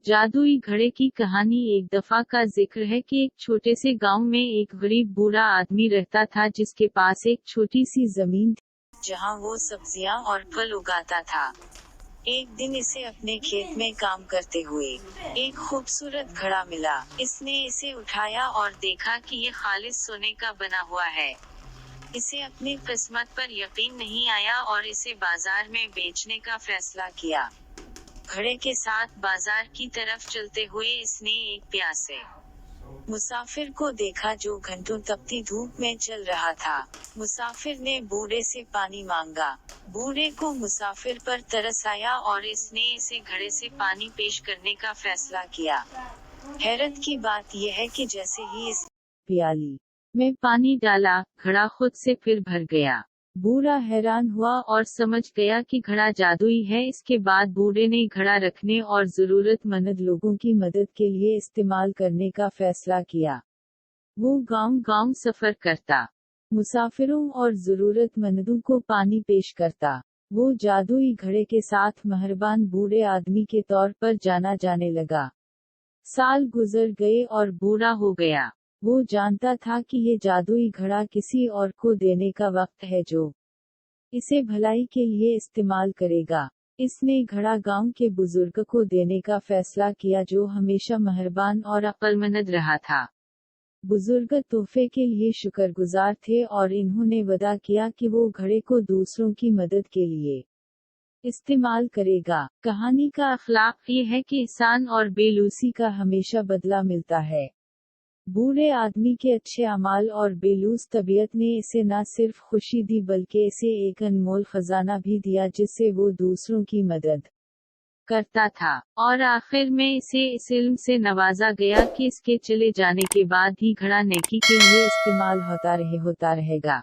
जादुई घड़े की कहानी। एक दफा का जिक्र है कि एक छोटे से गांव में एक गरीब बूढ़ा आदमी रहता था जिसके पास एक छोटी सी जमीन थी जहां वो सब्जियां और फल उगाता था। एक दिन इसे अपने खेत में काम करते हुए एक खूबसूरत घड़ा मिला। इसने इसे उठाया और देखा कि ये खालिस सोने का बना हुआ है। इसे अपनी किस्मत पर यकीन नहीं आया और इसे बाजार में बेचने का फैसला किया। घड़े के साथ बाजार की तरफ चलते हुए इसने एक प्यासे मुसाफिर को देखा जो घंटों तपती धूप में चल रहा था। मुसाफिर ने बूढ़े से पानी मांगा। बूढ़े को मुसाफिर पर तरस आया और इसने इसे घड़े से पानी पेश करने का फैसला किया। हैरत की बात यह है कि जैसे ही इस प्याली में पानी डाला, घड़ा खुद से फिर भर गया। बूढ़ा हैरान हुआ और समझ गया कि घड़ा जादुई है। इसके बाद बूढ़े ने घड़ा रखने और जरूरतमंद लोगों की मदद के लिए इस्तेमाल करने का फैसला किया। वो गांव-गांव सफर करता, मुसाफिरों और जरूरतमंदों को पानी पेश करता। वो जादुई घड़े के साथ मेहरबान बूढ़े आदमी के तौर पर जाना जाने लगा। साल गुजर गए और बूढ़ा हो गया। वो जानता था कि ये जादुई घड़ा किसी और को देने का वक्त है जो इसे भलाई के लिए इस्तेमाल करेगा। इसने घड़ा गांव के बुजुर्ग को देने का फैसला किया जो हमेशा मेहरबान और अक्लमंद रहा था। बुजुर्ग तोहफे के लिए शुक्रगुजार थे और इन्होंने वादा किया कि वो घड़े को दूसरों की मदद के लिए इस्तेमाल करेगा। कहानी का अखलाक ये है कि एहसान और बेलूसी का हमेशा बदला मिलता है। बूढ़े आदमी के अच्छे अमाल और बेलूस तबीयत ने इसे न सिर्फ खुशी दी बल्कि इसे एक अनमोल खजाना भी दिया जिससे वो दूसरों की मदद करता था। और आखिर में इसे इस इल्म से नवाजा गया कि इसके चले जाने के बाद ही घड़ा नेकी के लिए इस्तेमाल होता रहेगा।